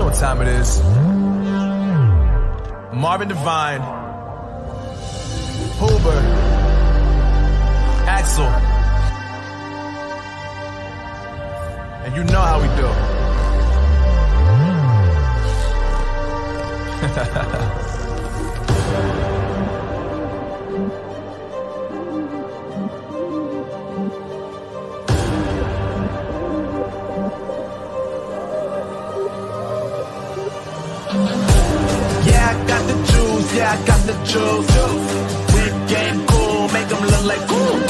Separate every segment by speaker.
Speaker 1: what time it is. Marvin Devine, Huber, Axel, and you know how we do. Yeah, I got the juice. Big game cool, make them look like cool.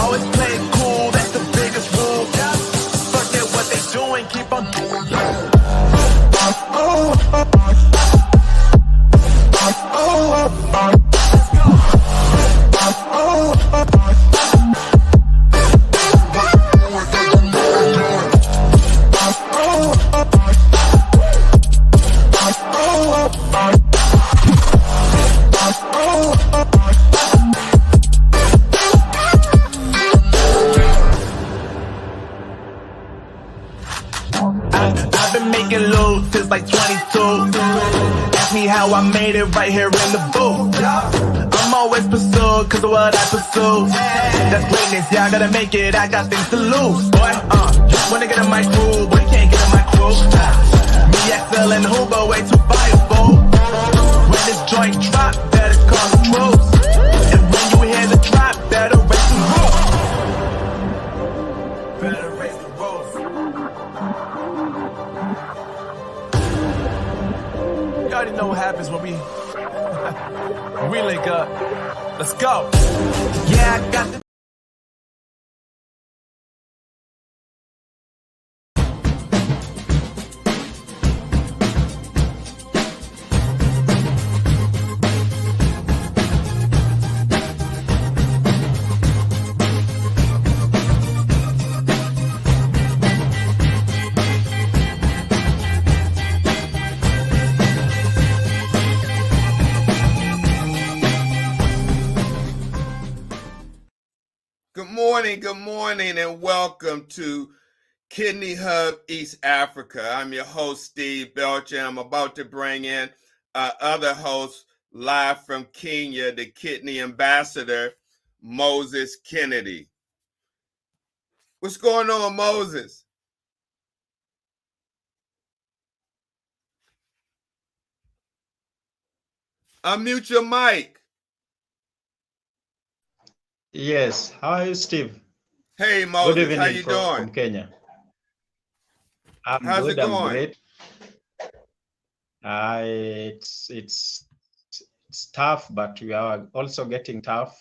Speaker 1: Always play it cool, that's the biggest rule. Forget what they doing, keep on doing that. I've been making loot since like 22. Ask me how I made it right here in the booth. I'm always pursued cause of what I pursue. That's greatness, yeah, I gotta make it, I got things to lose. Boy, wanna get in my crew, but you can't get in my crew. Me, Axel, and Huber way too fireable. When this joint drop, better call the troops. And when you hear the drop, better raise the roof. Better raise the roof. You already know what happens when we link up. Let's go. Yeah, I got the
Speaker 2: Good morning, and welcome to Kidney Hub East Africa. I'm your host, Steve Belcher. I'm about to bring in other hosts live from Kenya, the kidney ambassador, Moses Kennedy. What's going on, Moses? Unmute your mic.
Speaker 3: Yes. How are you, Steve?
Speaker 2: Hey, Moses.
Speaker 3: Good evening.
Speaker 2: How you doing?
Speaker 3: From Kenya. I'm
Speaker 2: How's
Speaker 3: good.
Speaker 2: it going?
Speaker 3: I'm great. It's tough, but we are also getting tough.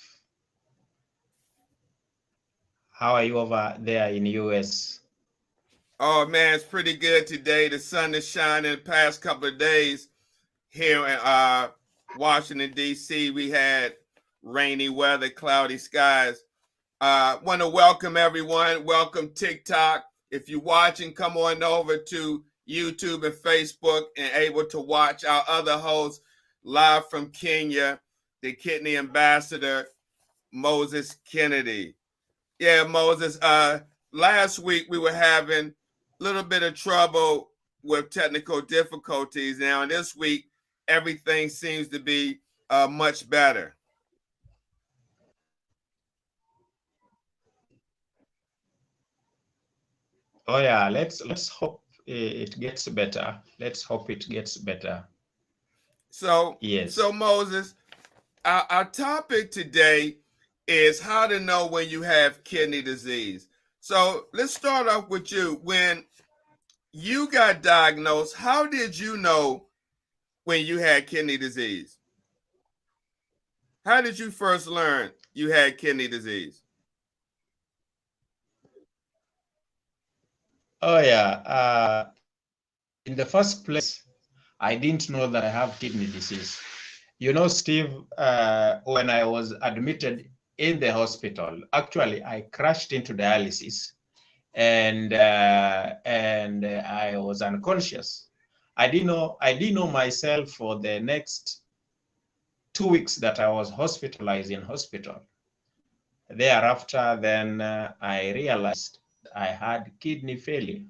Speaker 3: How are you over there in US?
Speaker 2: Oh man, it's pretty good today. The sun is shining. The past couple of days here in Washington D.C. we had rainy weather, cloudy skies. Want to welcome everyone. Welcome TikTok. If you're watching, come on over to YouTube and Facebook and able to watch our other hosts live from Kenya, the kidney ambassador, Moses Kennedy. Yeah, Moses, last week we were having a little bit of trouble with technical difficulties. Now, this week, everything seems to be much better.
Speaker 3: Oh yeah, let's hope it gets better. Let's hope it gets better.
Speaker 2: So,
Speaker 3: yes.
Speaker 2: So Moses, our topic today is how to know when you have kidney disease. So let's start off with you. When you got diagnosed, how did you know when you had kidney disease? How did you first learn you had kidney disease?
Speaker 3: Oh yeah. In the first place, I didn't know that I have kidney disease. You know, Steve, when I was admitted in the hospital, actually I crashed into dialysis, and I was unconscious. I didn't know myself for the next 2 weeks that I was hospitalized in hospital. Thereafter, then I realized I had kidney failure.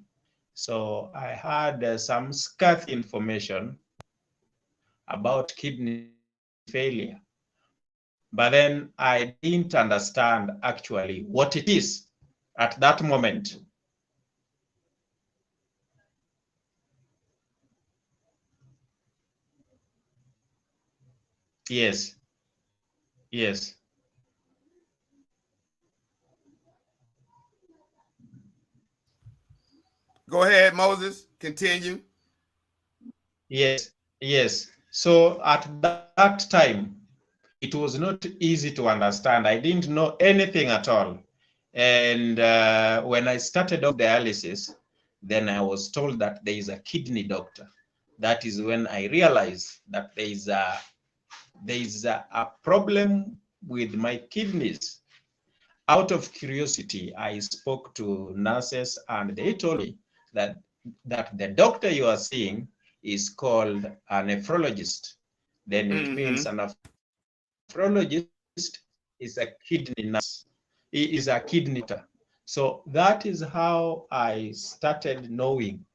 Speaker 3: So I had some scarce information about kidney failure, but then I didn't understand actually what it is at that moment. Yes, yes,
Speaker 2: Go ahead, Moses. Continue.
Speaker 3: yes, yes. So at that time, it was not easy to understand. I didn't know anything at all. And when I started off dialysis, then I was told that there is a kidney doctor. That is when I realized that there is a problem with my kidneys. Out of curiosity, I spoke to nurses and they told me that, that the doctor you are seeing is called a nephrologist. Then it means a nephrologist is a kidney nurse. He is a kidney doctor. So that is how I started knowing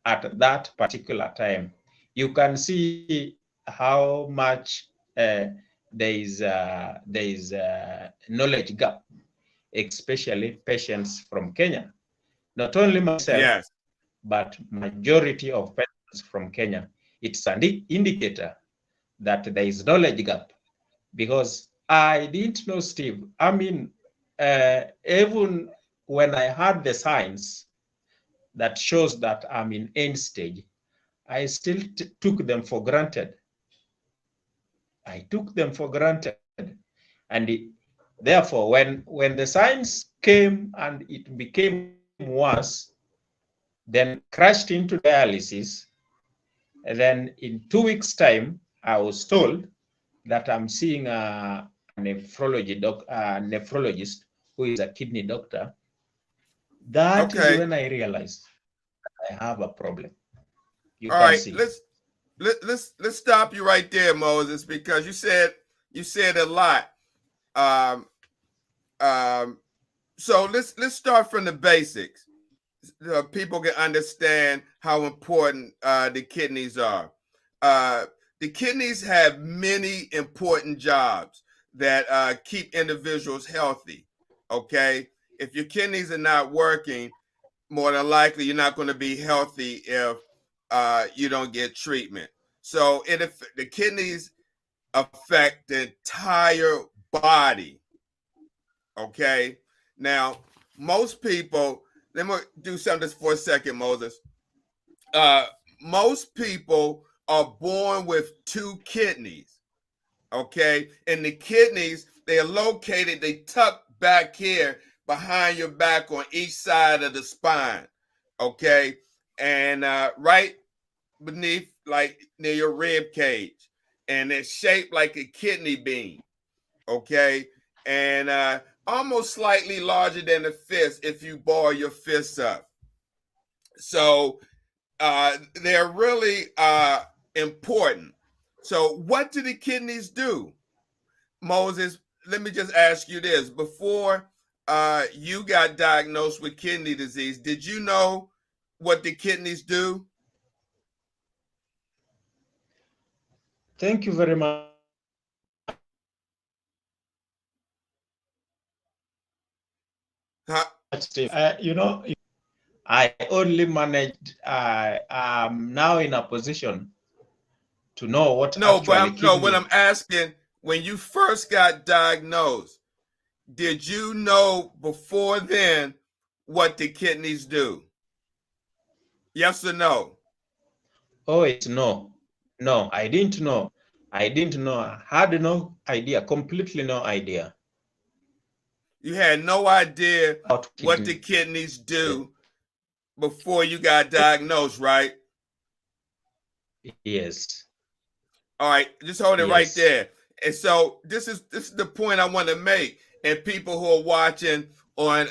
Speaker 3: at that particular time. You can see how much there is a knowledge gap, especially patients from Kenya. Not only myself,
Speaker 2: Yes.
Speaker 3: but majority of patients from Kenya. It's an indicator that there is knowledge gap, because I didn't know, Steve. I mean, even when I had the signs that shows that I'm in end stage, I still took them for granted. I took them for granted. And therefore, when the signs came and it became worse, then crashed into dialysis, and then in 2 weeks' time, I was told that I'm seeing a nephrologist who is a kidney doctor. That is
Speaker 2: Okay.
Speaker 3: when I realized I have a problem. You
Speaker 2: All
Speaker 3: can
Speaker 2: right.
Speaker 3: see.
Speaker 2: Let's stop you right there, Moses, because you said a lot. So let's start from the basics. People can understand how important the kidneys are. The kidneys have many important jobs that keep individuals healthy. Okay, if your kidneys are not working, more than likely you're not going to be healthy if you don't get treatment. So the kidneys affect the entire body. Okay, now most people. Let me do something for a second, Moses. Most people are born with two kidneys. Okay, and the kidneys, they are located, they tuck back here behind your back on each side of the spine. Okay, and right beneath, like near your rib cage, and it's shaped like a kidney bean. Okay, and almost slightly larger than a fist if you ball your fists up. So they're really important. So, what do the kidneys do? Moses, let me just ask you this. Before you got diagnosed with kidney disease, did you know what the kidneys do?
Speaker 3: Thank you very much, Steve. I only managed, I'm now in a position to know what
Speaker 2: No, but
Speaker 3: actually
Speaker 2: what
Speaker 3: kidney.
Speaker 2: I'm asking, when you first got diagnosed, did you know before then what the kidneys do? Yes or no?
Speaker 3: Oh, it's no. No, I didn't know. I didn't know. I had no idea, completely no idea.
Speaker 2: You had no idea
Speaker 3: About
Speaker 2: what the
Speaker 3: kidney.
Speaker 2: kidneys do before you got diagnosed, right?
Speaker 3: Yes.
Speaker 2: All right, just hold it right
Speaker 3: Yes.
Speaker 2: there. And so this is the point I want to make. And people who are watching on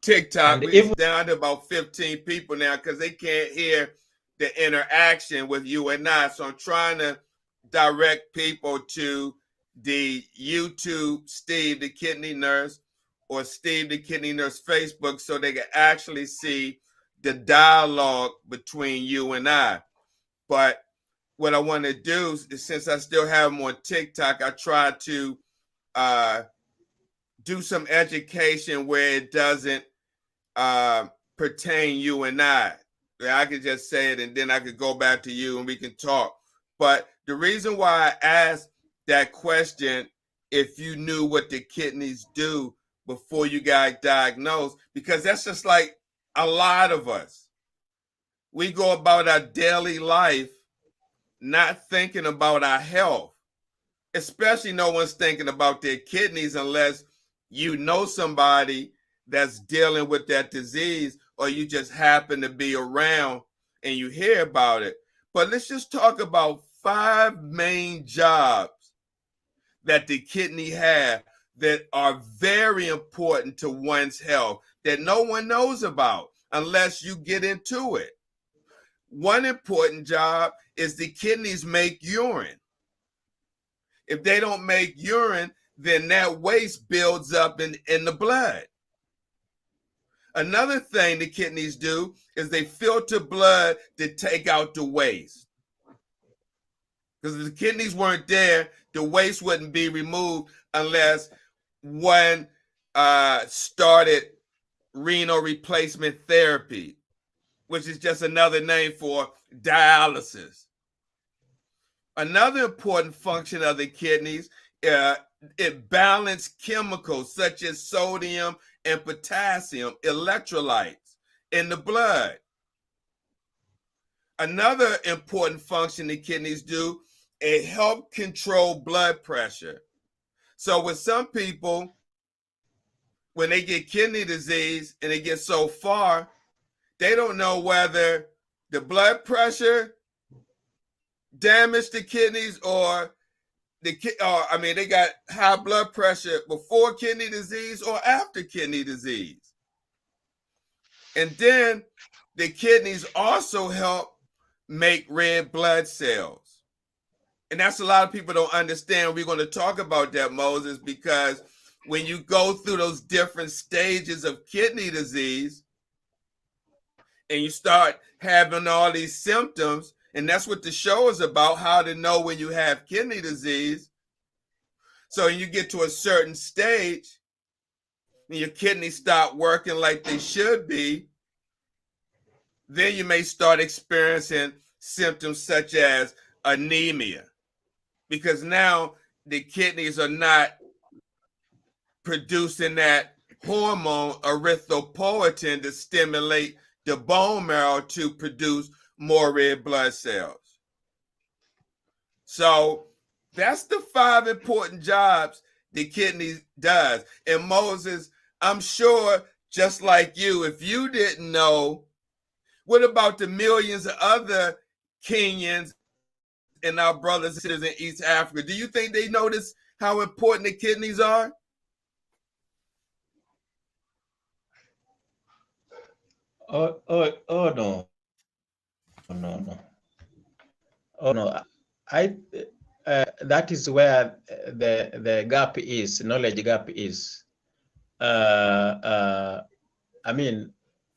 Speaker 2: TikTok,
Speaker 3: And
Speaker 2: it's
Speaker 3: even
Speaker 2: down to about 15 people now because they can't hear the interaction with you and I. So I'm trying to direct people to the YouTube Steve the Kidney Nurse or Steve the Kidney Nurse Facebook so they can actually see the dialogue between you and I. But what I want to do is, since I still have them on TikTok, I try to do some education where it doesn't pertain you and I. I could just say it and then I could go back to you and we can talk. But the reason why I asked that question, if you knew what the kidneys do before you got diagnosed, because that's just like a lot of us. We go about our daily life not thinking about our health, especially no one's thinking about their kidneys unless you know somebody that's dealing with that disease or you just happen to be around and you hear about it. But let's just talk about 5 main jobs that the kidney have that are very important to one's health that no one knows about unless you get into it. One important job is the kidneys make urine. If they don't make urine, then that waste builds up in the blood. Another thing the kidneys do is they filter blood to take out the waste. Because if the kidneys weren't there, the waste wouldn't be removed unless one started renal replacement therapy, which is just another name for dialysis. Another important function of the kidneys, it balances chemicals such as sodium and potassium electrolytes in the blood. Another important function the kidneys do, it helps control blood pressure. So with some people, when they get kidney disease and they get so far, they don't know whether the blood pressure damaged the kidneys or they got high blood pressure before kidney disease or after kidney disease. And then the kidneys also help make red blood cells. And that's a lot of people don't understand. We're going to talk about that, Moses, because when you go through those different stages of kidney disease and you start having all these symptoms, and that's what the show is about, how to know when you have kidney disease. So you get to a certain stage and your kidneys stop working like they should be, then you may start experiencing symptoms such as anemia, because now the kidneys are not producing that hormone erythropoietin to stimulate the bone marrow to produce more red blood cells. So that's the 5 important jobs the kidney does. And Moses, I'm sure, just like you, if you didn't know, what about the millions of other Kenyans and our brothers and sisters in East Africa? Do you think they notice how important the kidneys are?
Speaker 3: Oh no. No. Oh no. That is where the gap is, knowledge gap is. I mean,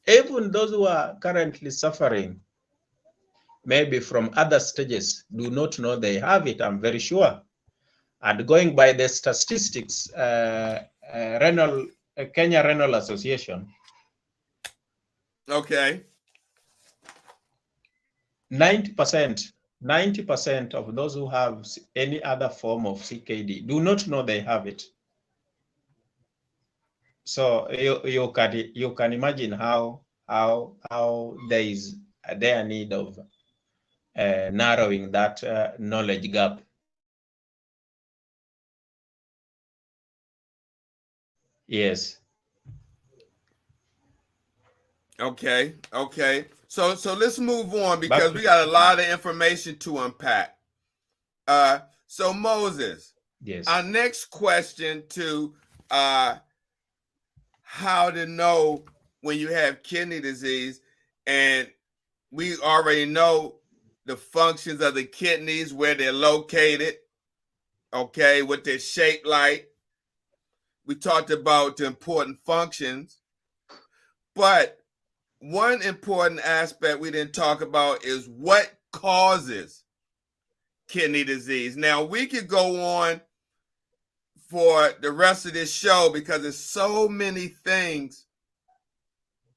Speaker 3: even those who are currently suffering, maybe from other stages, do not know they have it, I'm very sure. And going by the statistics, Kenya Renal Association.
Speaker 2: Okay.
Speaker 3: 90% of those who have any other form of CKD do not know they have it. So you can imagine how there is their need of narrowing that knowledge gap. Yes.
Speaker 2: Okay. So let's move on because we got a lot of information to unpack. So Moses,
Speaker 3: yes.
Speaker 2: Our next question to how to know when you have kidney disease, and we already know the functions of the kidneys, where they're located, okay, what they're shaped like. We talked about the important functions, but one important aspect we didn't talk about is what causes kidney disease. Now, we could go on for the rest of this show because there's so many things,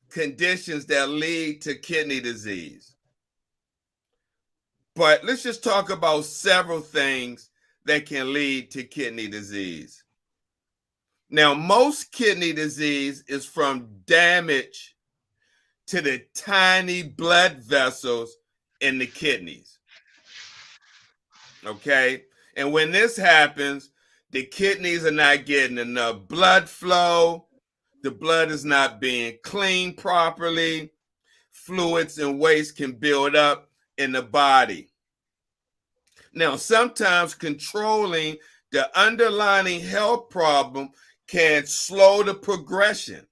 Speaker 2: conditions that lead to kidney disease. But let's just talk about several things that can lead to kidney disease. Now, most kidney disease is from damage to the tiny blood vessels in the kidneys. Okay? And when this happens, the kidneys are not getting enough blood flow. The blood is not being cleaned properly. Fluids and waste can build up in the body. Now, sometimes controlling the underlying health problem can slow the progression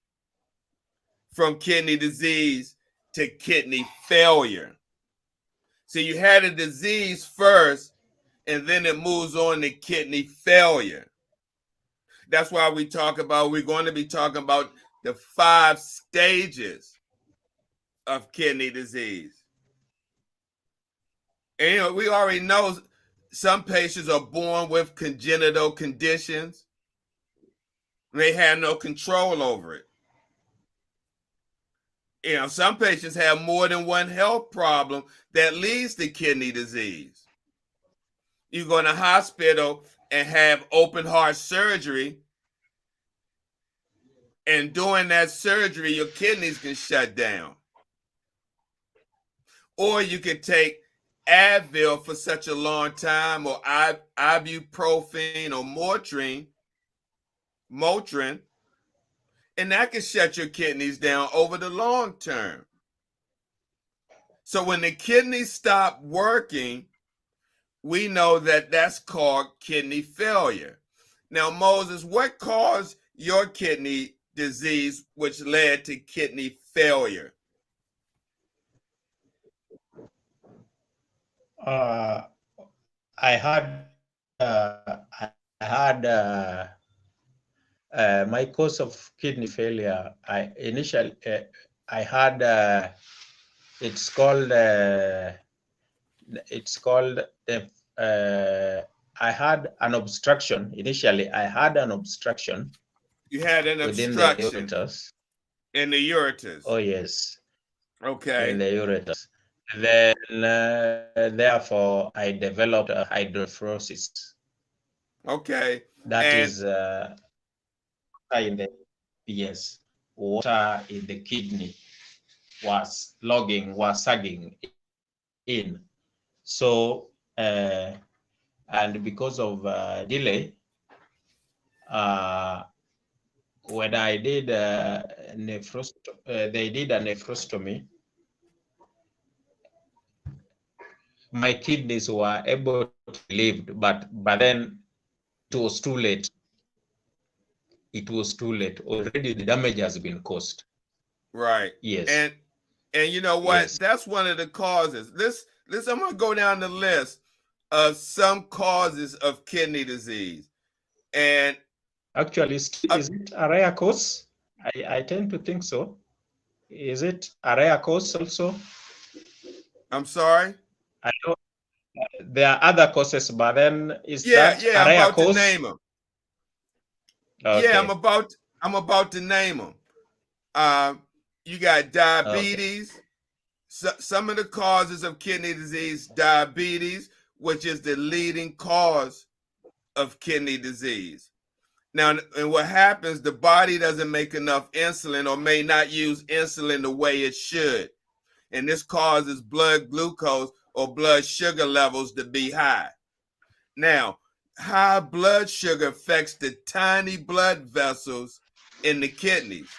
Speaker 2: from kidney disease to kidney failure. So you had a disease first, and then it moves on to kidney failure. That's why we're going to be talking about the 5 stages of kidney disease. And we already know some patients are born with congenital conditions. They have no control over it. Some patients have more than one health problem that leads to kidney disease. You go in a hospital and have open heart surgery, and during that surgery, your kidneys can shut down. Or you can take Advil for such a long time, or ibuprofen or Motrin, and that can shut your kidneys down over the long term. So when the kidneys stop working, we know that that's called kidney failure. Now, Moses, what caused your kidney disease, which led to kidney failure?
Speaker 3: I had my cause of kidney failure. I had it's called I had an obstruction. Initially, I had an obstruction.
Speaker 2: You had an
Speaker 3: within
Speaker 2: obstruction
Speaker 3: the ureters.
Speaker 2: In the ureters.
Speaker 3: Oh yes.
Speaker 2: Okay.
Speaker 3: In the ureters. Then, therefore, I developed a hydronephrosis.
Speaker 2: Okay.
Speaker 3: That is water in the kidney was sagging in. So, and because of delay, when I did they did a nephrostomy, my kidneys were able to live, but then it was too late. It was too late. Already the damage has been caused.
Speaker 2: Right.
Speaker 3: Yes.
Speaker 2: And you know what?
Speaker 3: Yes.
Speaker 2: That's one of the causes. I'm gonna go down the list of some causes of kidney disease. And
Speaker 3: actually, is it a rare cause? I tend to think so. Is it a rare cause also?
Speaker 2: I'm sorry?
Speaker 3: I know there are other causes, but then is that a
Speaker 2: I'm
Speaker 3: rare
Speaker 2: about
Speaker 3: cause?
Speaker 2: to name them.
Speaker 3: Okay.
Speaker 2: Yeah, I'm about to name them. You got diabetes. Okay. Some of the causes of kidney disease, diabetes, which is the leading cause of kidney disease. Now, and what happens, the body doesn't make enough insulin or may not use insulin the way it should. And this causes blood glucose or blood sugar levels to be high. Now, high blood sugar affects the tiny blood vessels in the kidneys.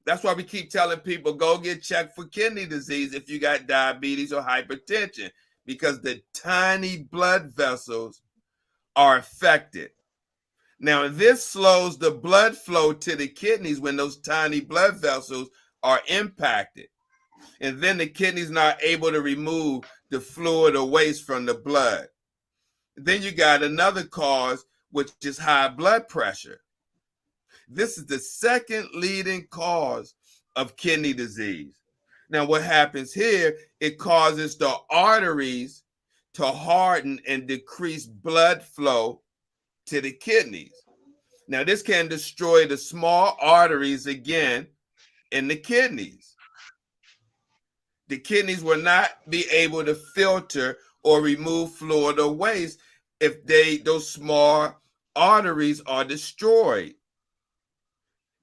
Speaker 2: That's why we keep telling people, go get checked for kidney disease if you got diabetes or hypertension, because the tiny blood vessels are affected. Now, this slows the blood flow to the kidneys when those tiny blood vessels are impacted. And then the kidney's not able to remove the fluid or waste from the blood. Then you got another cause, which is high blood pressure. This is the second leading cause of kidney disease. Now, what happens here, it causes the arteries to harden and decrease blood flow to the kidneys. Now, this can destroy the small arteries again in the kidneys. The kidneys will not be able to filter or remove fluid or waste if those small arteries are destroyed.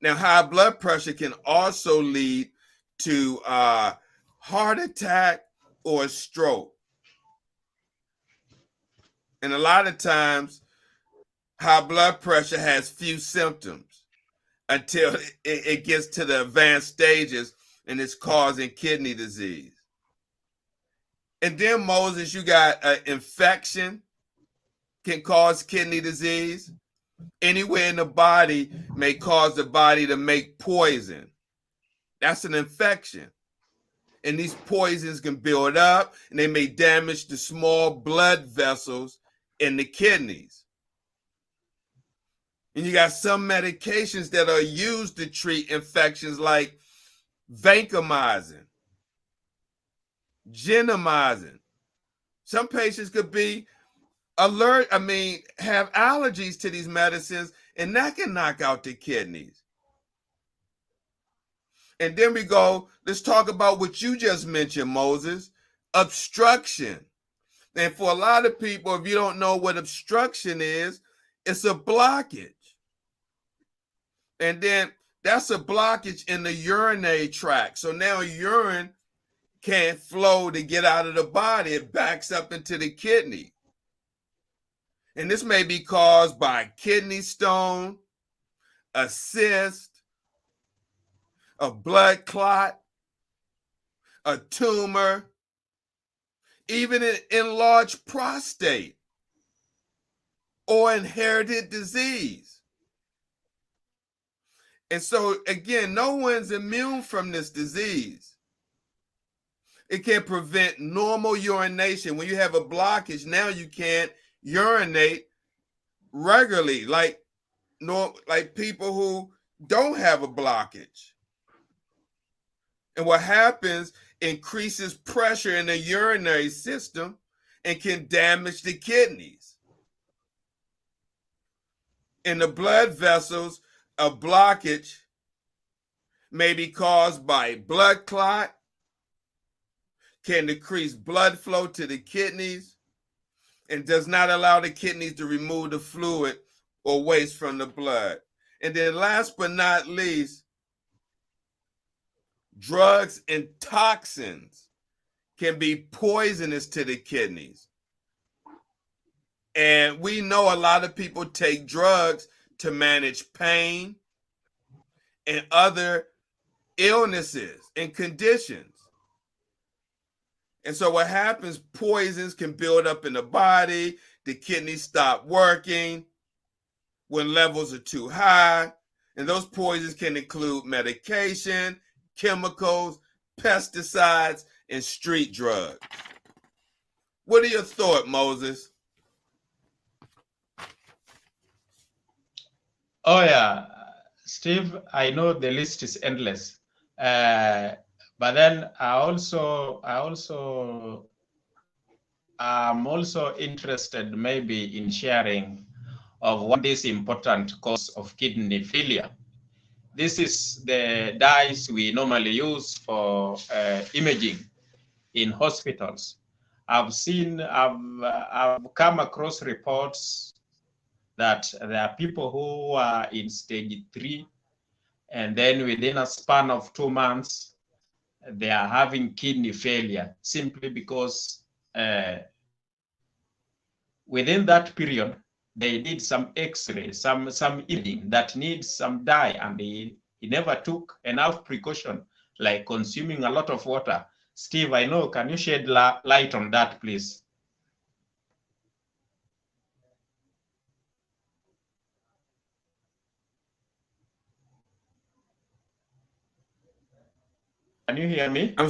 Speaker 2: Now, high blood pressure can also lead to heart attack or stroke. And a lot of times, high blood pressure has few symptoms until it gets to the advanced stages and it's causing kidney disease. And then, Moses, you got an infection can cause kidney disease. Anywhere in the body may cause the body to make poison. That's an infection. And these poisons can build up and they may damage the small blood vessels in the kidneys. And you got some medications that are used to treat infections like vancomycin, gentamicin. Some patients could be have allergies to these medicines, and that can knock out the kidneys. And then let's talk about what you just mentioned, Moses, obstruction. And for a lot of people, if you don't know what obstruction is, it's a blockage. And then that's a blockage in the urinary tract. So now urine can't flow to get out of the body. It backs up into the kidney. And this may be caused by a kidney stone, a cyst, a blood clot, a tumor, even an enlarged prostate, or inherited disease. And so, again, no one's immune from this disease. It can prevent normal urination. When you have a blockage, now you can't urinate regularly like people who don't have a blockage. And what happens, increases pressure in the urinary system and can damage the kidneys. In the blood vessels, a blockage may be caused by blood clot, can decrease blood flow to the kidneys, and does not allow the kidneys to remove the fluid or waste from the blood. And then last but not least, drugs and toxins can be poisonous to the kidneys. And we know a lot of people take drugs to manage pain and other illnesses and conditions. And so what happens, poisons can build up in the body, the kidneys stop working when levels are too high. And those poisons can include medication, chemicals, pesticides, and street drugs. What are your thoughts, Moses?
Speaker 3: Oh yeah, Steve, I know the list is endless. But then I'm also interested maybe in sharing of one of these important cause of kidney failure. This is the dyes we normally use for imaging in hospitals. I've come across reports that there are people who are in stage 3, and then within a span of 2 months, they are having kidney failure simply because within that period, they did some x-ray, some imaging that needs some dye, and he never took enough precaution, like consuming a lot of water. Steve, I know, can you shed light on that, please? Can you hear me?
Speaker 2: I'm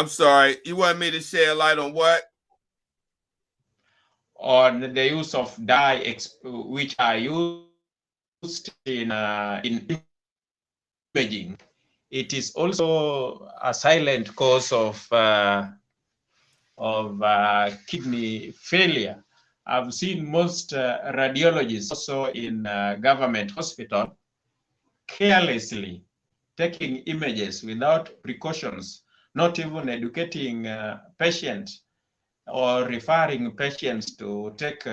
Speaker 2: sorry. You want me to shed light on what?
Speaker 3: On the use of dye, which are used in imaging it is also a silent cause of kidney failure. I've seen most radiologists also in government hospital carelessly taking images without precautions, not even educating patients or referring patients to take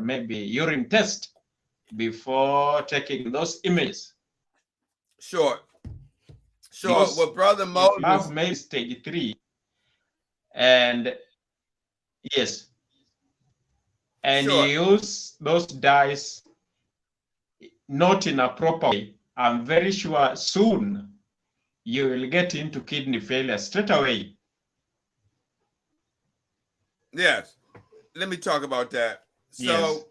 Speaker 3: maybe urine test before taking those images.
Speaker 2: Sure.
Speaker 3: Because
Speaker 2: Well, Brother
Speaker 3: if you have
Speaker 2: Moses,
Speaker 3: maybe stage 3, and yes, and
Speaker 2: sure.
Speaker 3: you use those dyes not in a proper way, I'm very sure soon you will get into kidney failure straight away.
Speaker 2: Yes. Let me talk about that. So,
Speaker 3: Yes.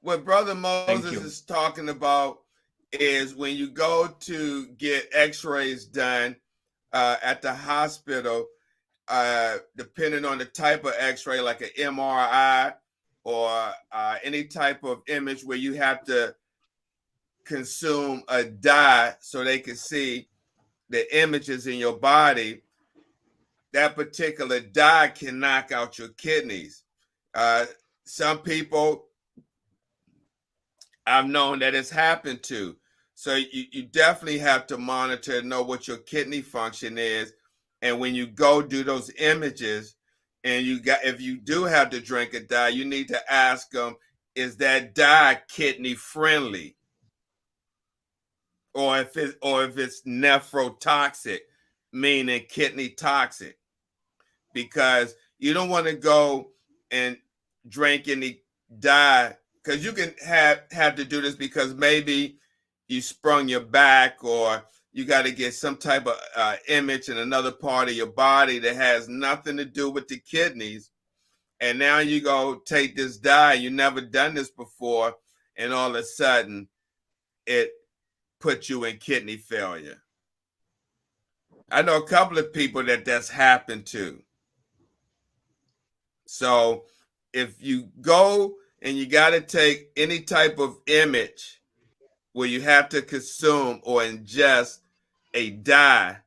Speaker 2: what Brother
Speaker 3: Thank
Speaker 2: Moses
Speaker 3: you.
Speaker 2: is talking about is when you go to get x-rays done at the hospital, depending on the type of x-ray, like an MRI or any type of image where you have to consume a dye so they can see the images in your body, that particular dye can knock out your kidneys. Some people I've known that it's happened to. So you definitely have to monitor and know what your kidney function is. And when you go do those images, and if you do have to drink a dye, you need to ask them, is that dye kidney friendly? Or if it's nephrotoxic, meaning kidney toxic. Because you don't want to go and drink any dye, because you can have to do this because maybe you sprung your back, or you got to get some type of image in another part of your body that has nothing to do with the kidneys, and now you go take this dye, you never done this before, and all of a sudden it put you in kidney failure. I know a couple of people that's happened to. So if you go and you got to take any type of image where you have to consume or ingest a dye,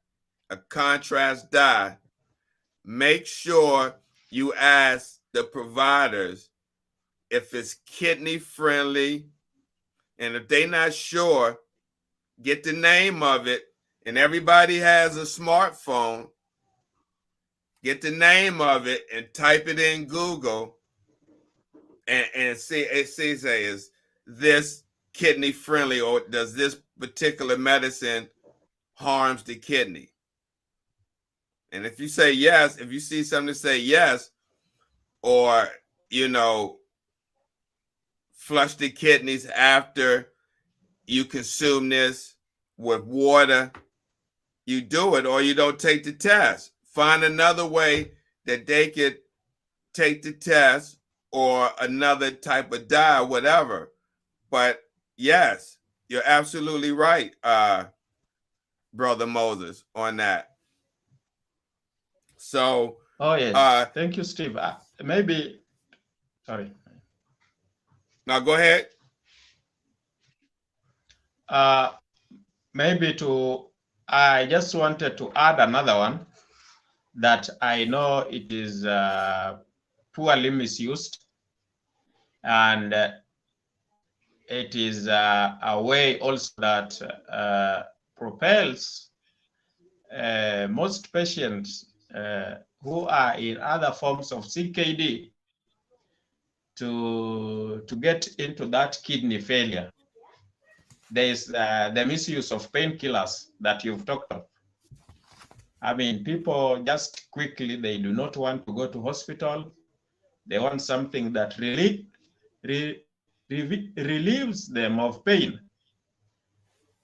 Speaker 2: a contrast dye, make sure you ask the providers if it's kidney friendly. And if they're not sure, get the name of it. And everybody has a smartphone. Get the name of it and type it in Google and see, is this kidney friendly, or does this particular medicine harms the kidney? And if you say yes, if you see something to say yes, or flush the kidneys after you consume this with water, you do it, or you don't take the test. Find another way that they could take the test, or another type of dye, whatever. But yes, you're absolutely right, Brother Moses, on that. So,
Speaker 3: oh yes, thank you, Steve. Maybe, sorry.
Speaker 2: Now go ahead.
Speaker 3: Maybe I just wanted to add another one that I know it is poorly misused, and it is a way also that propels most patients who are in other forms of CKD to get into that kidney failure. There is the misuse of painkillers that you've talked of. I mean, people just quickly, they do not want to go to hospital. They want something that relieves them of pain.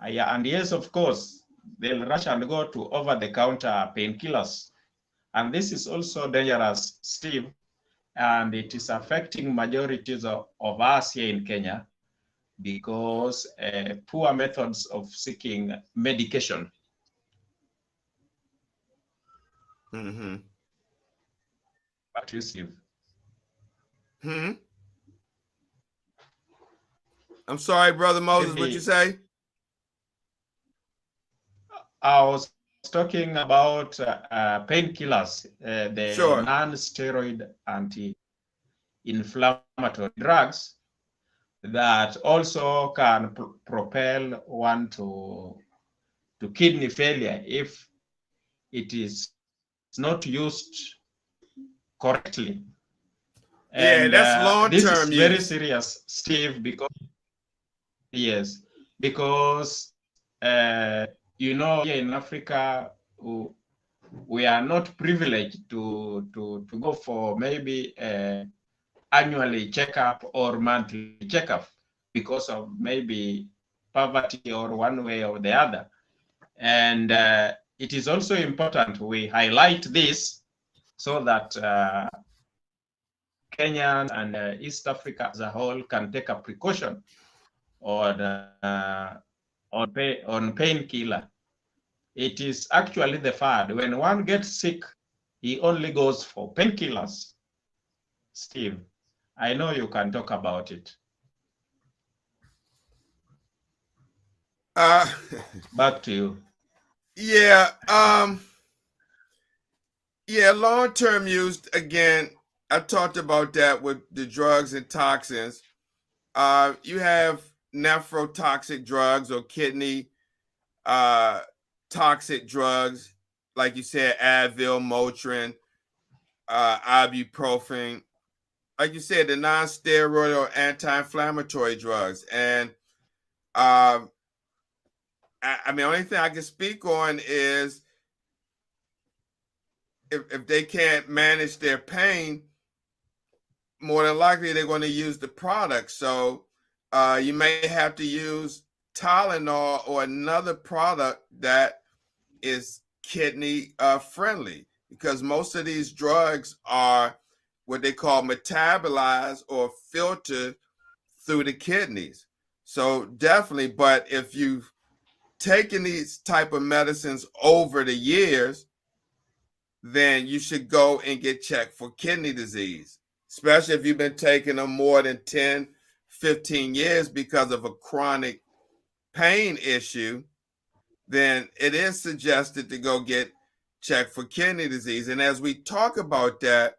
Speaker 3: And yes, of course, they'll rush and go to over-the-counter painkillers. And this is also dangerous, Steve, and it is affecting majorities of us here in Kenya because poor methods of seeking medication.
Speaker 2: Mm-hmm.
Speaker 3: Back to you, Steve.
Speaker 2: I'm sorry, Brother Moses, what you say?
Speaker 3: I was talking about painkillers, the
Speaker 2: Sure.
Speaker 3: non-steroid anti-inflammatory drugs that also can propel one to kidney failure if it is not used correctly.
Speaker 2: Yeah,
Speaker 3: And
Speaker 2: that's
Speaker 3: this is
Speaker 2: long-term
Speaker 3: very
Speaker 2: use.
Speaker 3: serious, Steve, because yes, because you know, here in Africa, we are not privileged to go for maybe annually checkup or monthly checkup because of maybe poverty or one way or the other. And it is also important we highlight this so that Kenyans and East Africa as a whole can take a precaution on painkiller. It is actually the fad. When one gets sick, he only goes for painkillers. Steve, I know you can talk about it. Back to you.
Speaker 2: Yeah, yeah, long-term use, again, I talked about that with the drugs and toxins. You have nephrotoxic drugs or kidney toxic drugs, like you said, Advil, Motrin, ibuprofen. Like you said, the non-steroid or anti-inflammatory drugs. And I mean, only thing I can speak on is if they can't manage their pain, more than likely they're going to use the product. So you may have to use Tylenol or another product that is kidney friendly, because most of these drugs are what they call metabolized or filtered through the kidneys. So definitely, but if you've taken these type of medicines over the years, then you should go and get checked for kidney disease, especially if you've been taking them more than 10, 15 years because of a chronic pain issue. Then it is suggested to go get checked for kidney disease. And as we talk about that,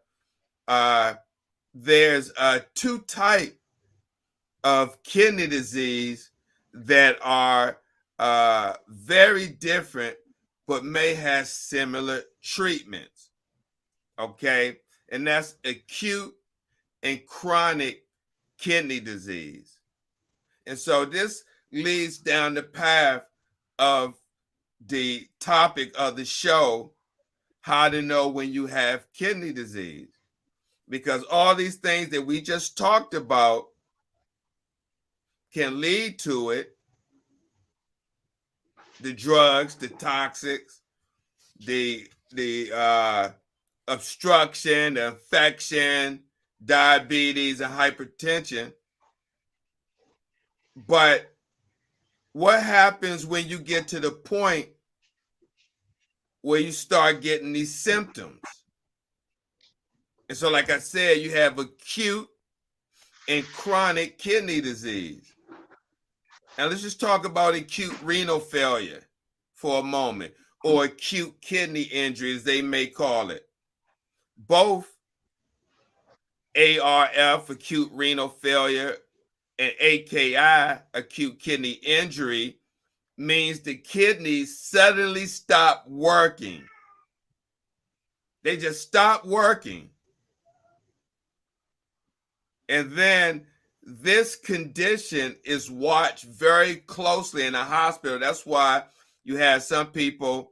Speaker 2: there's two types of kidney disease that are very different, but may have similar treatments. Okay. And that's acute and chronic kidney disease. And so this leads down the path of the topic of the show, how to know when you have kidney disease. Because all these things that we just talked about can lead to it. The drugs, the toxics, the obstruction, the infection, diabetes, and hypertension. But what happens when you get to the point where you start getting these symptoms? And so, like I said, you have acute and chronic kidney disease. Now, let's just talk about acute renal failure for a moment, or acute kidney injury, as they may call it. Both ARF, acute renal failure, and AKI, acute kidney injury, means the kidneys suddenly stop working. They just stop working. And then this condition is watched very closely in a hospital. That's why you have some people,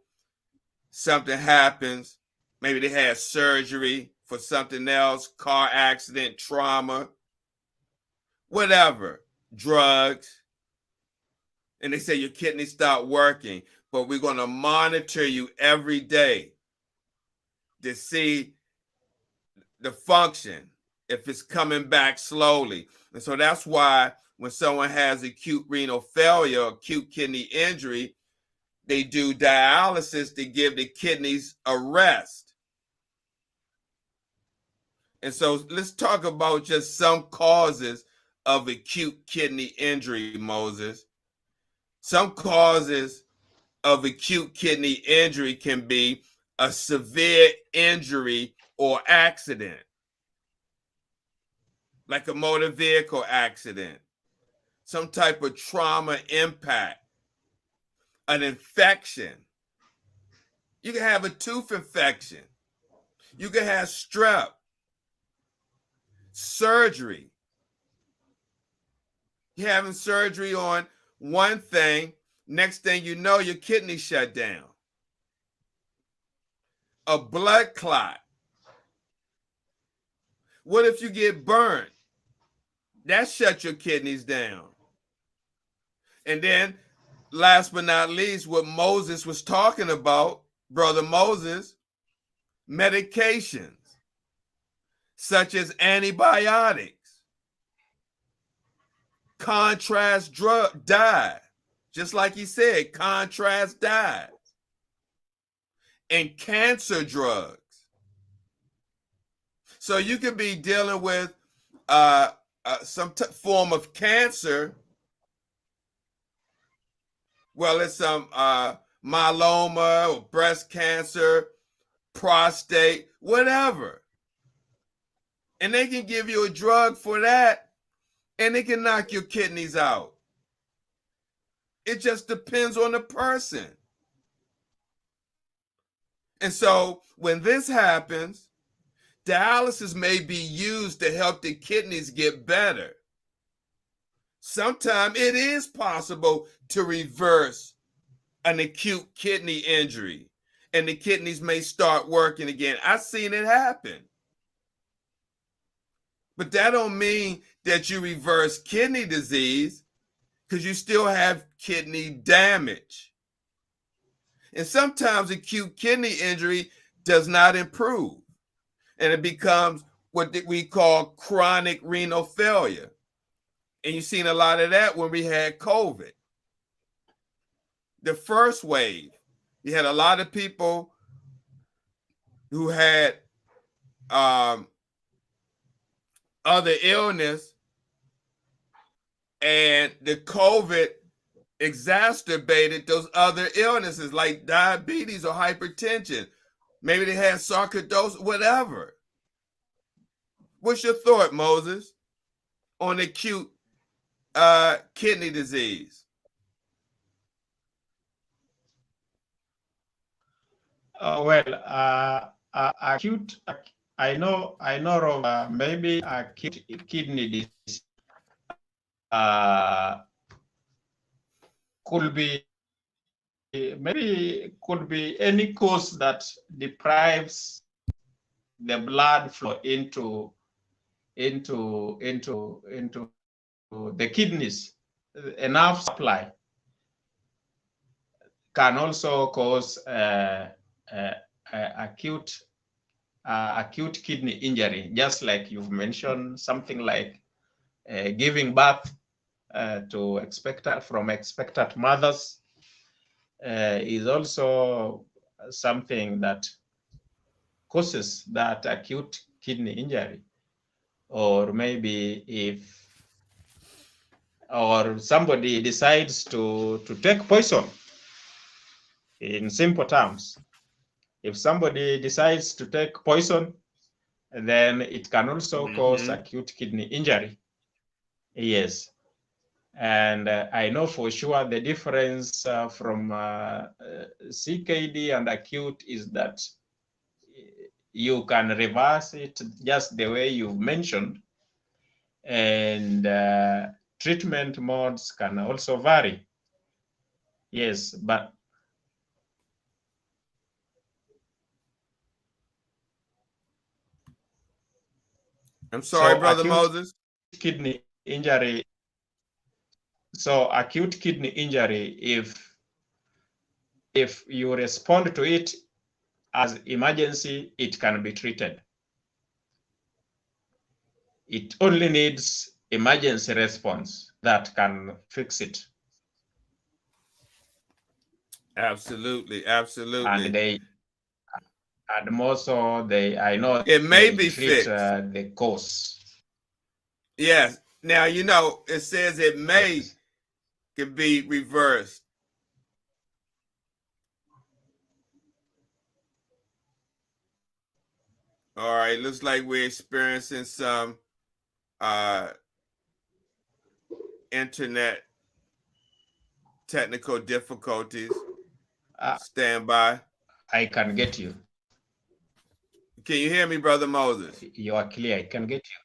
Speaker 2: something happens, maybe they had surgery for something else, car accident, trauma, whatever, drugs, and they say your kidneys stop working, but we're going to monitor you every day to see the function, if it's coming back slowly. And so that's why when someone has acute renal failure, acute kidney injury, they do dialysis to give the kidneys a rest. And so let's talk about just some causes of acute kidney injury, Moses. Some causes of acute kidney injury can be a severe injury or accident, like a motor vehicle accident, some type of trauma impact, an infection. You can have a tooth infection. You can have strep, surgery. You're having surgery on one thing, next thing you know, your kidney shut down. A blood clot. What if you get burnt? That shut your kidneys down. And then, last but not least, what Moses was talking about, Brother Moses, medications, such as antibiotics, contrast drug dyes, just like he said, contrast dyes, and cancer drugs. So you could be dealing with some form of cancer. Well, it's some myeloma or breast cancer, prostate, whatever. And they can give you a drug for that, and it can knock your kidneys out. It just depends on the person. And so when this happens, dialysis may be used to help the kidneys get better. Sometimes it is possible to reverse an acute kidney injury, and the kidneys may start working again. I've seen it happen. But that don't mean that you reverse kidney disease, because you still have kidney damage. And sometimes acute kidney injury does not improve, and it becomes what we call chronic renal failure. And you've seen a lot of that when we had COVID. The first wave, you had a lot of people who had other illness, and the COVID exacerbated those other illnesses like diabetes or hypertension. Maybe they had sarcoidosis, whatever. What's your thought, Moses, on acute kidney disease?
Speaker 3: Acute. I know of maybe acute kidney disease could be any cause that deprives the blood flow into the kidneys. Enough supply can also cause acute kidney injury, just like you've mentioned, something like giving birth to expectant mothers is also something that causes that acute kidney injury. Or maybe if somebody decides to take poison, in simple terms, if somebody decides to take poison, then it can also cause acute kidney injury. Yes. And I know for sure the difference from CKD and acute is that you can reverse it just the way you've mentioned, and treatment modes can also vary. Yes, but
Speaker 2: I'm sorry, Brother Moses.
Speaker 3: Kidney injury. So acute kidney injury, if you respond to it as emergency, it can be treated. It only needs emergency response that can fix it.
Speaker 2: Absolutely.
Speaker 3: And more so, I know
Speaker 2: it may be fixed.
Speaker 3: The cause.
Speaker 2: Yes. Now, you know, it says it may can be reversed. All right, looks like we're experiencing some internet technical difficulties. Stand by.
Speaker 3: I can get you.
Speaker 2: Can you hear me, Brother Moses?
Speaker 3: You are clear. I can get you.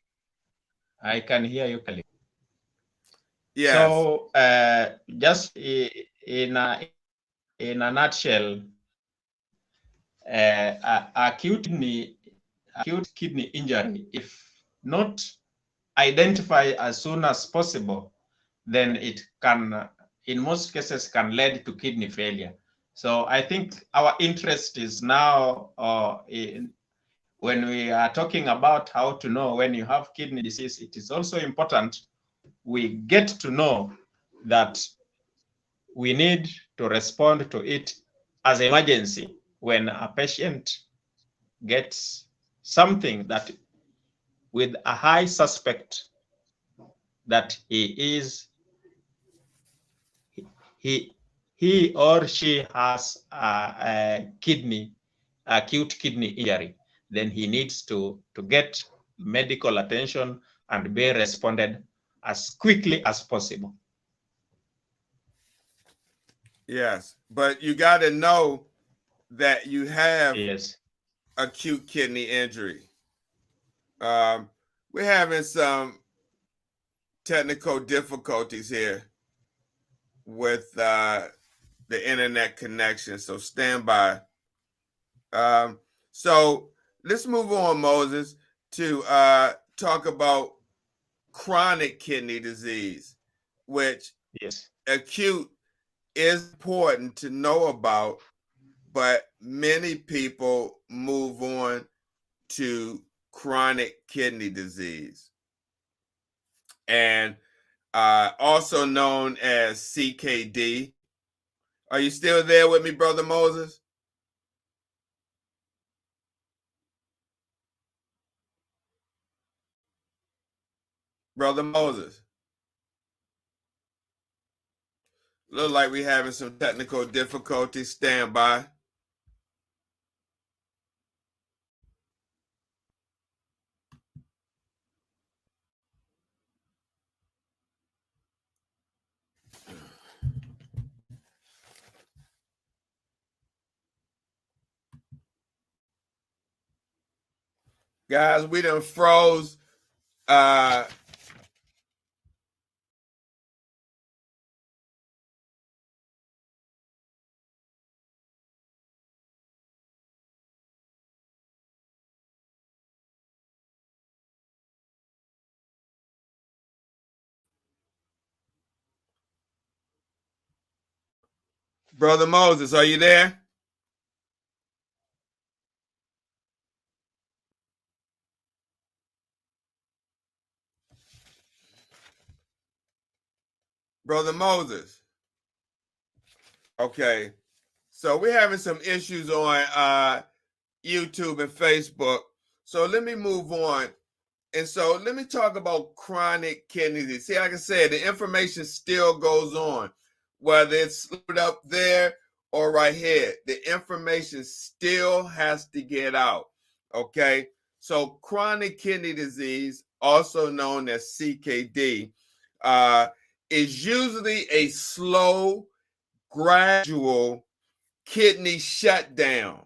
Speaker 3: I can hear you clearly.
Speaker 2: Yes.
Speaker 3: So just in a nutshell, acute kidney injury, if not identified as soon as possible, then it can, in most cases, can lead to kidney failure. So I think our interest is now when we are talking about how to know when you have kidney disease, it is also important we get to know that we need to respond to it as an emergency when a patient gets something that with a high suspect that he or she has a acute kidney injury, then he needs to get medical attention and be responded as quickly as possible.
Speaker 2: Yes, but you got to know that you have acute kidney injury. We're having some technical difficulties here with the internet connection, so stand by. So let's move on, Moses, to talk about chronic kidney disease, which acute is important to know about, but many people move on to chronic kidney disease, and also known as CKD. Are you still there with me, Brother Moses? Brother Moses. Look like we're having some technical difficulties. Stand by. Guys, we done froze Brother Moses, are you there? Brother Moses. Okay. So we're having some issues on YouTube and Facebook. So let me move on. And so let me talk about chronic kidney disease. See, like I said, the information still goes on, whether it's up there or right here. The information still has to get out. Okay. So chronic kidney disease, also known as CKD, is usually a slow, gradual kidney shutdown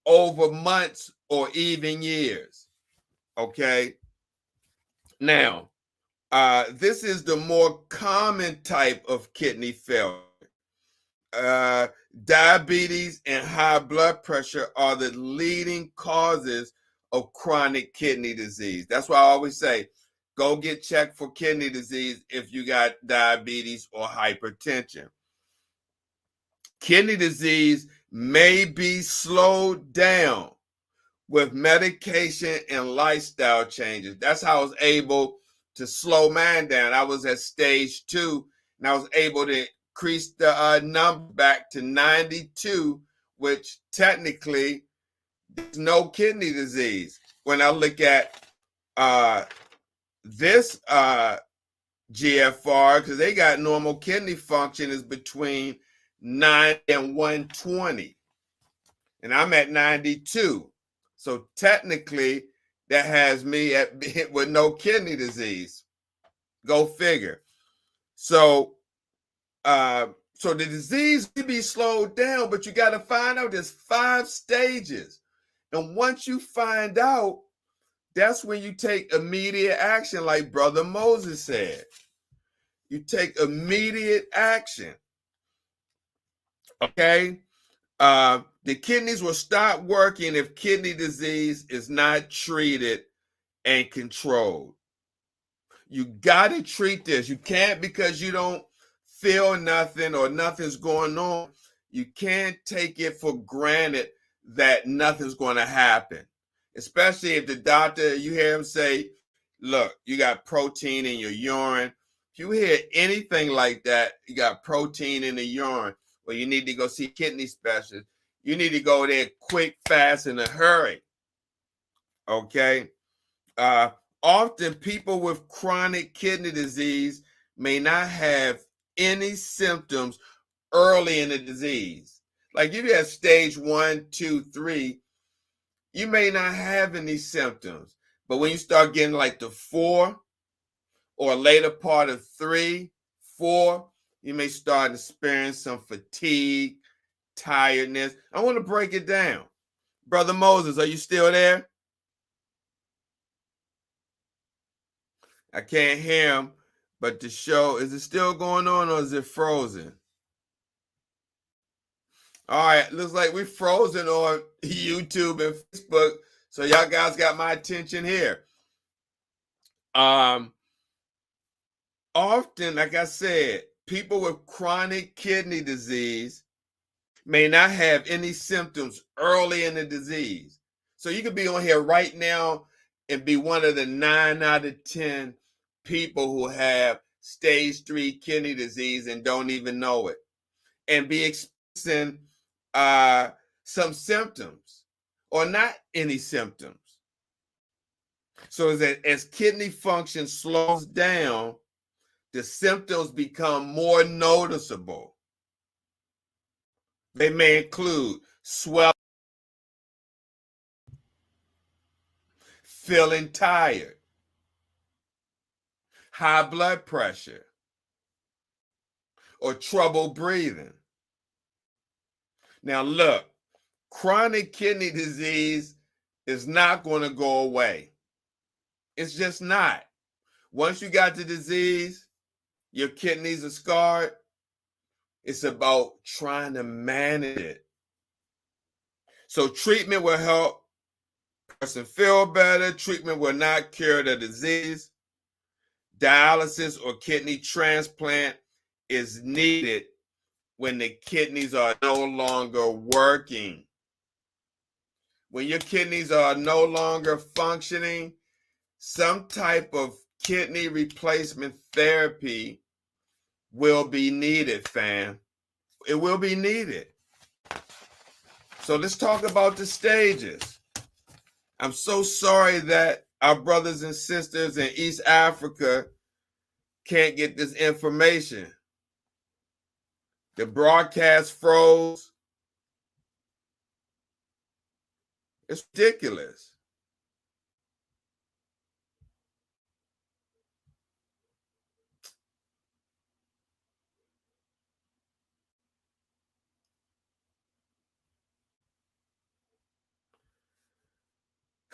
Speaker 2: over months or even years. Okay. Now, this is the more common type of kidney failure. Diabetes and high blood pressure are the leading causes of chronic kidney disease. That's why I always say, go get checked for kidney disease if you got diabetes or hypertension. Kidney disease may be slowed down with medication and lifestyle changes. That's how I was able to slow mine down. I was at stage 2, and I was able to increase the number back to 92, which technically there's no kidney disease. When I look at this GFR, because they got normal kidney function is between 9 and 120, and I'm at 92. So technically, that has me with no kidney disease. Go figure. So, so the disease may be slowed down, but you got to find out there's 5 stages. And once you find out, that's when you take immediate action, like Brother Moses said. You take immediate action. Okay? The kidneys will stop working if kidney disease is not treated and controlled. You got to treat this. You can't, because you don't feel nothing or nothing's going on, you can't take it for granted that nothing's going to happen. Especially if the doctor, you hear him say, look, you got protein in your urine. If you hear anything like that, you got protein in the urine, well, you need to go see kidney specialist. You need to go there quick, fast, in a hurry. Okay? Often people with chronic kidney disease may not have any symptoms early in the disease. Like if you have stage 1, 2, 3, you may not have any symptoms. But when you start getting like the 4 or later part of 3, 4, you may start experiencing some fatigue, tiredness. I want to break it down. Brother Moses, are you still there? I can't hear him, but the show, is it still going on or is it frozen? All right, looks like we're frozen on YouTube and Facebook, so y'all guys got my attention here. Often, like I said, people with chronic kidney disease may not have any symptoms early in the disease. So you could be on here right now and be one of the 9 out of 10 people who have stage 3 kidney disease and don't even know it, and be experiencing some symptoms or not any symptoms. So as kidney function slows down, the symptoms become more noticeable. They may include swelling, feeling tired, high blood pressure, or trouble breathing. Now look, chronic kidney disease is not going to go away. It's just not. Once you got the disease, your kidneys are scarred. It's about trying to manage it. So treatment will help the person feel better. Treatment will not cure the disease. Dialysis or kidney transplant is needed when the kidneys are no longer working. When your kidneys are no longer functioning, some type of kidney replacement therapy will be needed, fam. It will be needed. So let's talk about the stages. I'm so sorry that our brothers and sisters in East Africa can't get this information. The broadcast froze. It's ridiculous.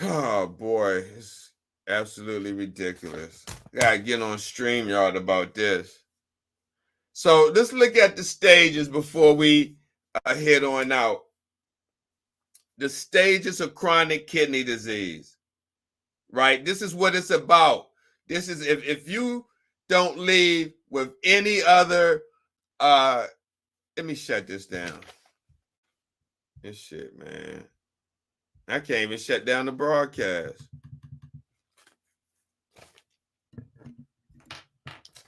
Speaker 2: Oh boy, it's absolutely ridiculous. Gotta get on StreamYard about this. So let's look at the stages before we head on out. The stages of chronic kidney disease, right? This is what it's about. This is if you don't leave with any other let me shut this down. This shit, man. I can't even shut down the broadcast.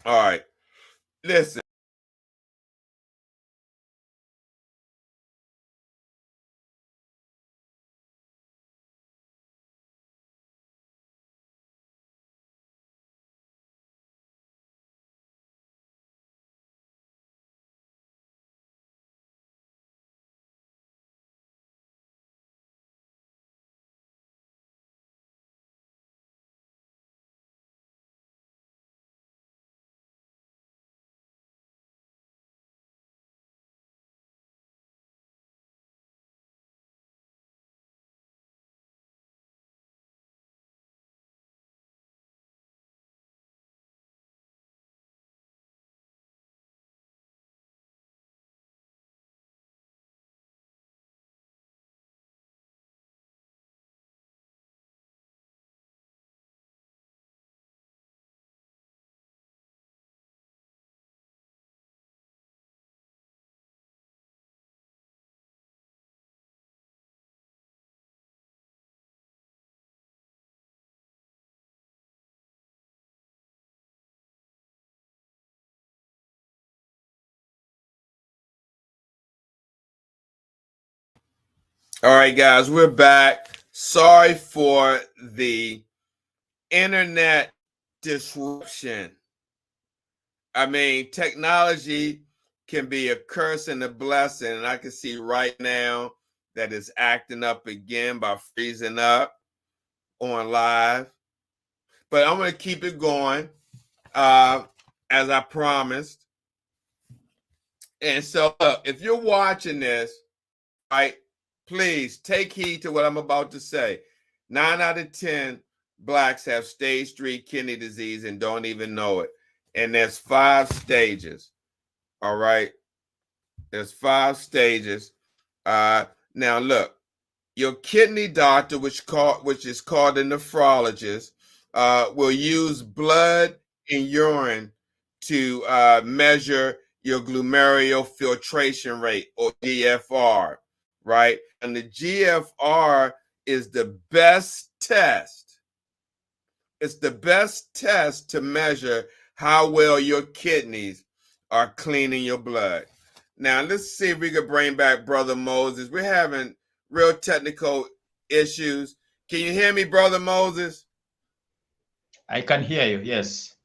Speaker 2: All right. Listen. All right, guys, we're back. Sorry for the internet disruption. I mean, technology can be a curse and a blessing. And I can see right now that it's acting up again by freezing up on live. But I'm going to keep it going as I promised. And so, if you're watching this, right, please take heed to what I'm about to say. 9 out of 10 Blacks have stage 3 kidney disease and don't even know it. And there's 5 stages. All right. There's 5 stages. Now, look, your kidney doctor, which is called a nephrologist, will use blood and urine to measure your glomerular filtration rate, or GFR, right? And the GFR is the best test. It's the best test to measure how well your kidneys are cleaning your blood. Now, let's see if we can bring back Brother Moses. We're having real technical issues. Can you hear me, Brother Moses?
Speaker 3: I can hear you. Yes,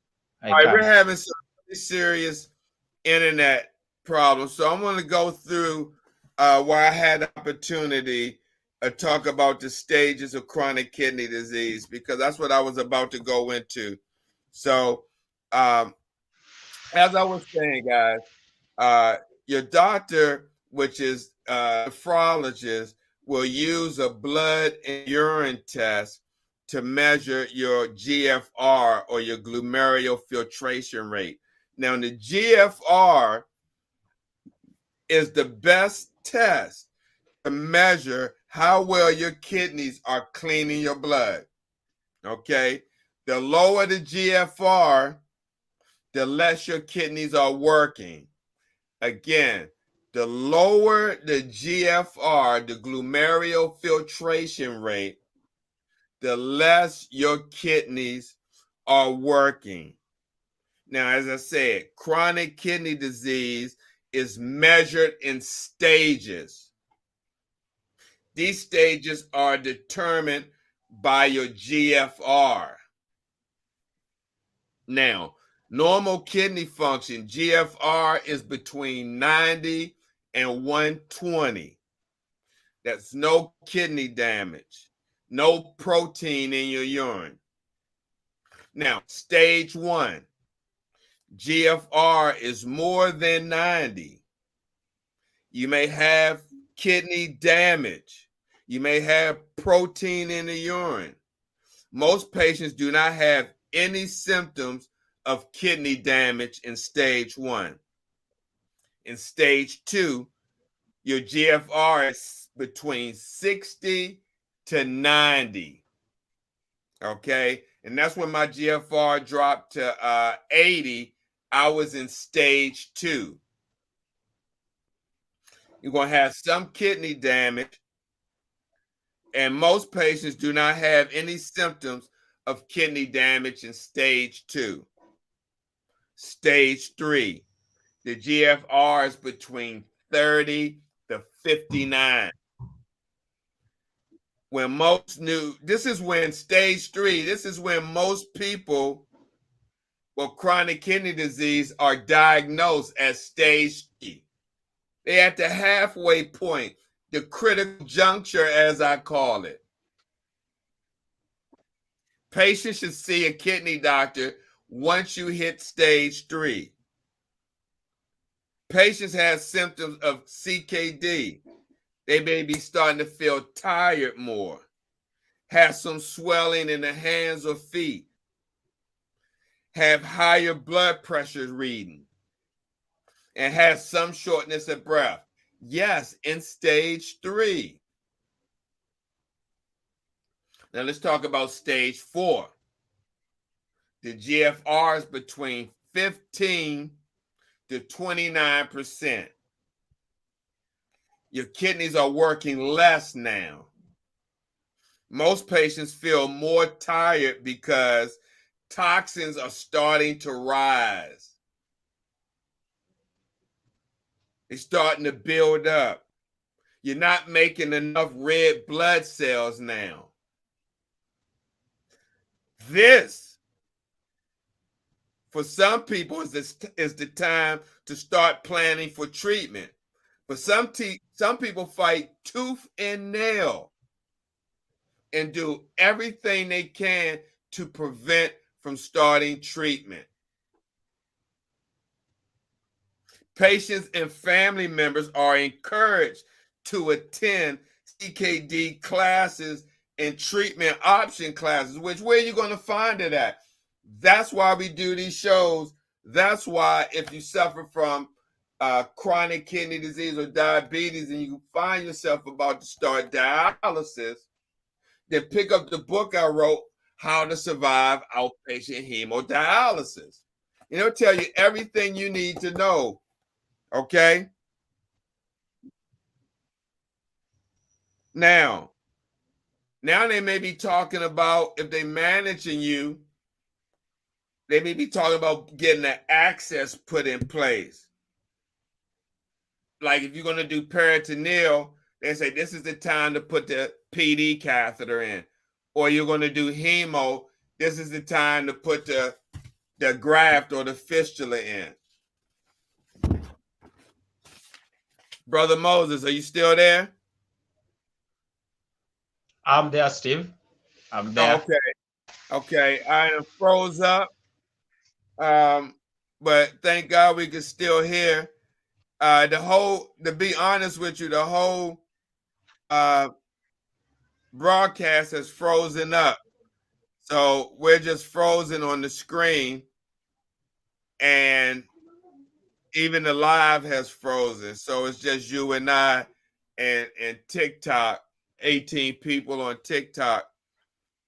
Speaker 2: All right, we're having some really serious internet problems. So I'm going to go through where I had the opportunity to talk about the stages of chronic kidney disease, because that's what I was about to go into. So as I was saying, guys, your doctor, which is a nephrologist, will use a blood and urine test to measure your GFR, or your glomerular filtration rate. Now, the GFR is the best test to measure how well your kidneys are cleaning your blood. Okay? The lower the GFR, the less your kidneys are working. Again, the lower the GFR, the glomerular filtration rate, the less your kidneys are working. Now, as I said, chronic kidney disease is measured in stages. These stages are determined by your GFR. Now, normal kidney function, GFR, is between 90 and 120. That's no kidney damage, no protein in your urine. Now, stage 1, GFR is more than 90. You may have kidney damage. You may have protein in the urine. Most patients do not have any symptoms of kidney damage in stage 1. In stage 2, your GFR is between 60 to 90. Okay? And that's when my GFR dropped to 80. I was in stage 2. You're going to have some kidney damage, and most patients do not have any symptoms of kidney damage in stage 2. Stage 3, the GFR is between 30 to 59. This is when stage 3, this is when most people with chronic kidney disease are diagnosed as stage 3. They're at the halfway point, the critical juncture, as I call it. Patients should see a kidney doctor once you hit stage 3. Patients have symptoms of CKD. They may be starting to feel tired more, have some swelling in the hands or feet, have higher blood pressure reading, and have some shortness of breath. Yes, in stage 3. Now let's talk about stage 4. The GFR is between 15 to 29%. Your kidneys are working less now. Most patients feel more tired because toxins are starting to rise. They're starting to build up. You're not making enough red blood cells now. This, for some people, is the time to start planning for treatment. But some people fight tooth and nail and do everything they can to prevent from starting treatment. Patients and family members are encouraged to attend CKD classes and treatment option classes, which where are you going to find it at? That's why we do these shows. That's why if you suffer from chronic kidney disease or diabetes and you find yourself about to start dialysis, then pick up the book I wrote, How to Survive Outpatient Hemodialysis. It'll tell you everything you need to know. Okay? Now they may be talking about, if they're managing you, they may be talking about getting the access put in place. Like if you're going to do peritoneal, they say this is the time to put the PD catheter in. Or you're going to do hemo, this is the time to put the graft or the fistula in. Brother Moses, are you still there?
Speaker 3: I'm there, Steve. I'm there.
Speaker 2: Okay. I froze up. But thank God we can still hear. To be honest with you, the whole broadcast has frozen up. So we're just frozen on the screen. And even the live has frozen. So it's just you and I and TikTok, 18 people on TikTok.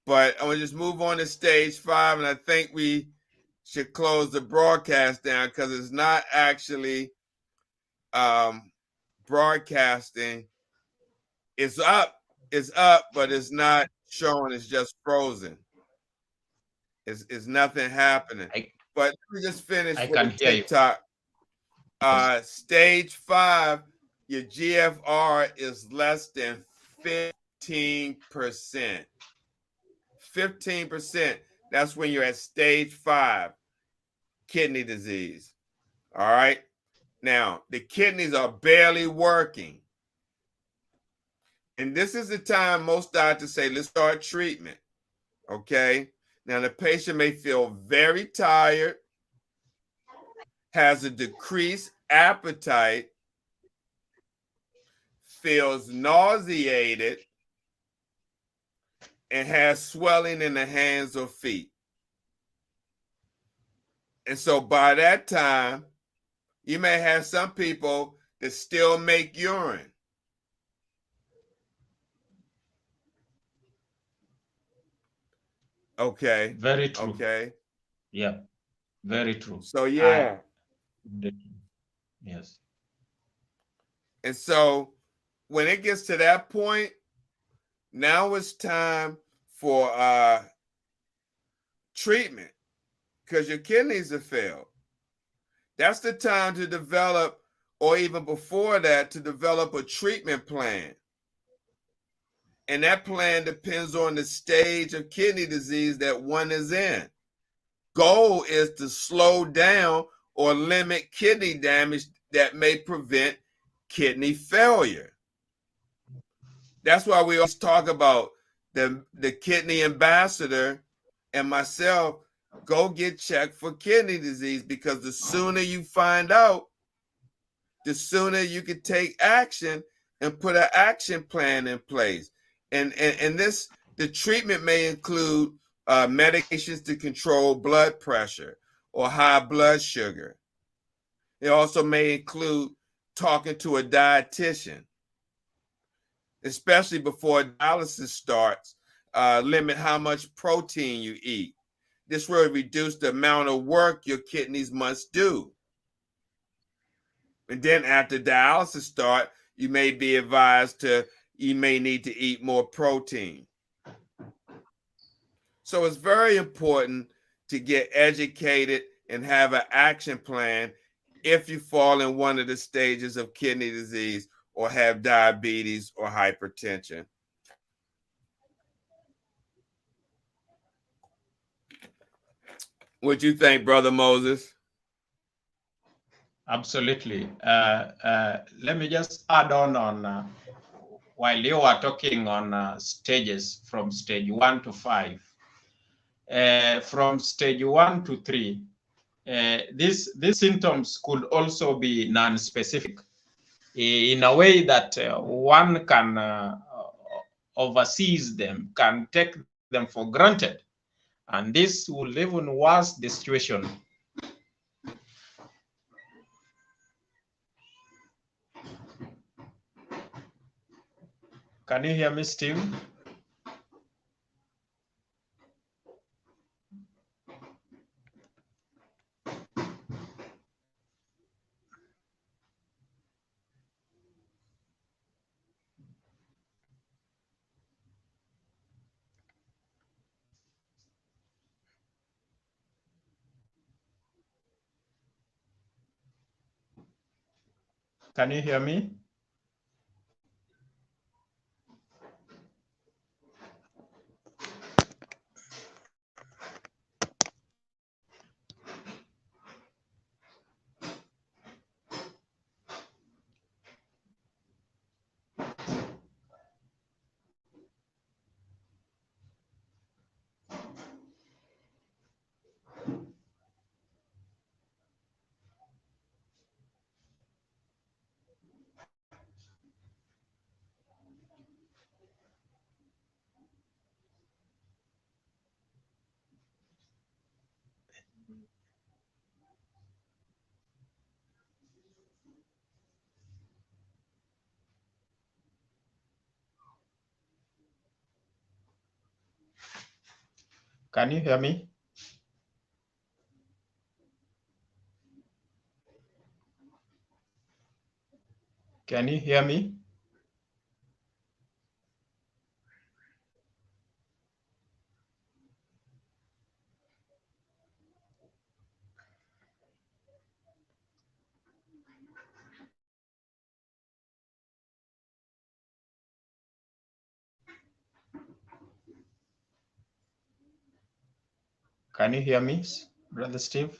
Speaker 2: But I'm going to just move on to stage 5. And I think we should close the broadcast down because it's not actually broadcasting. It's up, but it's not showing. It's just frozen. It's nothing happening. But let me just finish with TikTok. Stage 5, your GFR is less than 15%. 15%. That's when you're at stage 5 kidney disease. All right. Now, the kidneys are barely working. And this is the time most doctors say, let's start treatment. Okay. Now, the patient may feel very tired, has a decreased appetite, feels nauseated, and has swelling in the hands or feet. And so by that time, you may have some people that still make urine. Okay.
Speaker 3: Very true.
Speaker 2: Okay.
Speaker 3: Yeah. Very true.
Speaker 2: So yeah.
Speaker 3: Yes.
Speaker 2: And so when it gets to that point, now it's time for treatment because your kidneys have failed. That's the time to develop, or even before that, to develop a treatment plan. And that plan depends on the stage of kidney disease that one is in. Goal is to slow down or limit kidney damage that may prevent kidney failure. That's why we always talk about the kidney ambassador and myself, go get checked for kidney disease, because the sooner you find out, the sooner you can take action and put an action plan in place. And the treatment may include medications to control blood pressure or high blood sugar. It also may include talking to a dietitian, especially before dialysis starts. Limit how much protein you eat. This will reduce the amount of work your kidneys must do. And then after dialysis start, you may be advised you may need to eat more protein. So it's very important to get educated and have an action plan if you fall in one of the stages of kidney disease or have diabetes or hypertension. What you think, Brother Moses?
Speaker 3: Absolutely. Let me just add on while you are talking on stages from stage 1 to 5. From stage 1 to 3, these symptoms could also be non-specific in a way that one can oversees them, can take them for granted. And this will even worse the situation. Can you hear me, Steve? Can you hear me? Can you hear me? Can you hear me? Can you hear me, Brother Steve?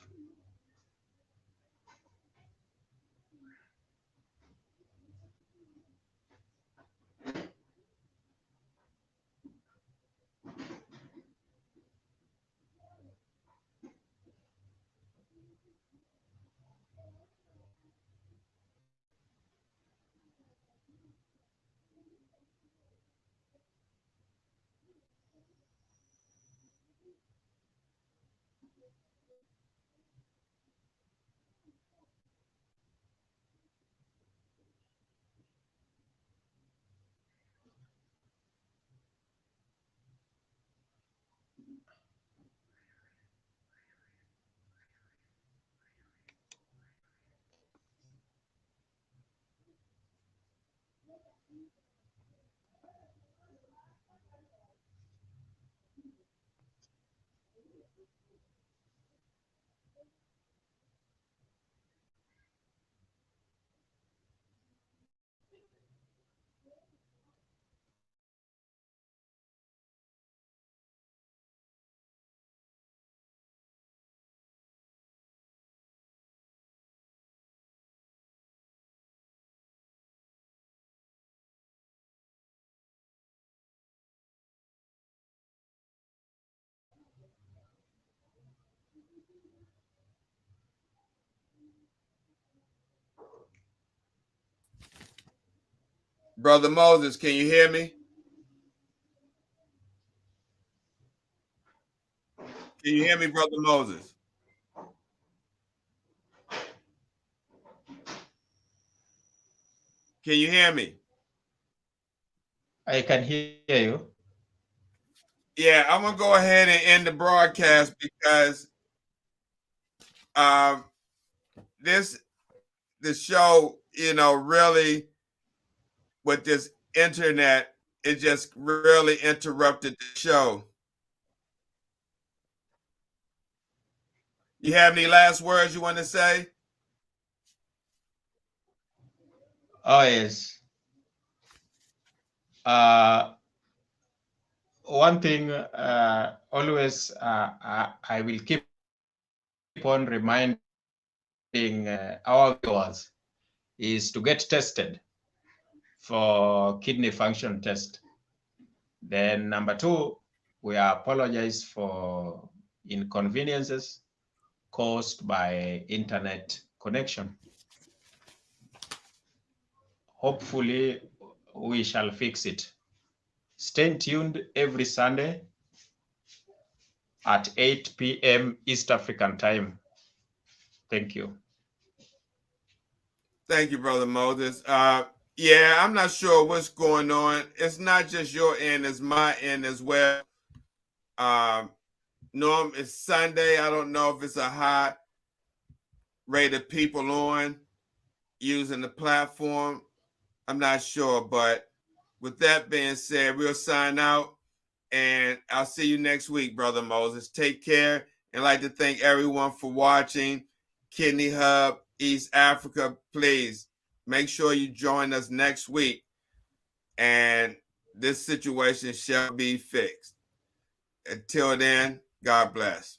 Speaker 2: Brother Moses, can you hear me? Can you hear me, Brother Moses? Can you hear me?
Speaker 3: I can hear you.
Speaker 2: Yeah, I'm gonna go ahead and end the broadcast because the show, really with this internet, it just really interrupted the show. You have any last words you want to say?
Speaker 3: Oh, yes. One thing always I will keep on reminding our viewers is to get tested for kidney function test. Then number 2, we apologize for inconveniences caused by internet connection. Hopefully we shall fix it. Stay tuned every Sunday at 8 p.m. East African time. Thank you.
Speaker 2: Thank you, Brother Moses. Yeah, I'm not sure what's going on. It's not just your end, it's my end as well. Norm, it's Sunday. I don't know if it's a high rate of people on using the platform. I'm not sure, but with that being said, we'll sign out, and I'll see you next week, Brother Moses. Take care, and I'd like to thank everyone for watching Kidney Hub East Africa. Please make sure you join us next week, and this situation shall be fixed. Until then, God bless.